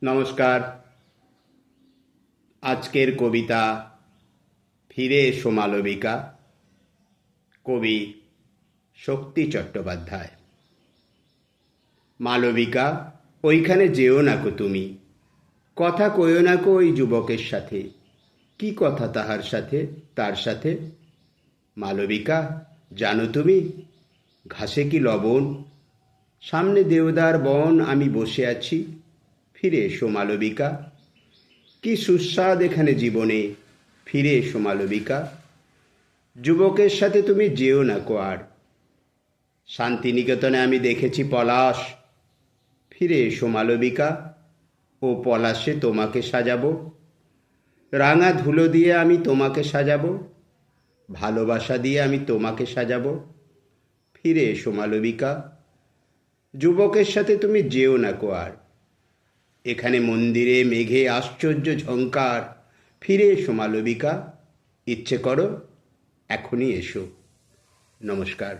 নমস্কার। আজকের কবিতা ফিরে এসো মালবিকা, কবি শক্তি চট্টোপাধ্যায়। মালবিকা, ওইখানে যেও নাকো তুমি, কথা কইও নাকো ওই যুবকের সাথে। কি কথা তাহার সাথে, তার সাথে? মালবিকা, জানো তুমি ঘাসে কি লবণ? সামনে দেওদার বন, আমি বসে আছি। ফিরে এসো মালবিকা, কি সুস্বাদ এখানে জীবনে। ফিরে এসো মালবিকা, যুবকের সাথে তুমি যেও না কো আর। শান্তিনিকেতনে আমি দেখেছি পলাশ। ফিরে এসো মালবিকা, ও পলাশে তোমাকে সাজাবো। রাঙা ধুলো দিয়ে আমি তোমাকে সাজাবো, ভালোবাসা দিয়ে আমি তোমাকে সাজাবো। ফিরে এসো মালবিকা, যুবকের সাথে তুমি যেও না কো আর। এখানে মন্দিরে মেঘে আশ্চর্য ঝংকার। ফিরে এসো মালবিকা, ইচ্ছে করো এখনই এসো। নমস্কার।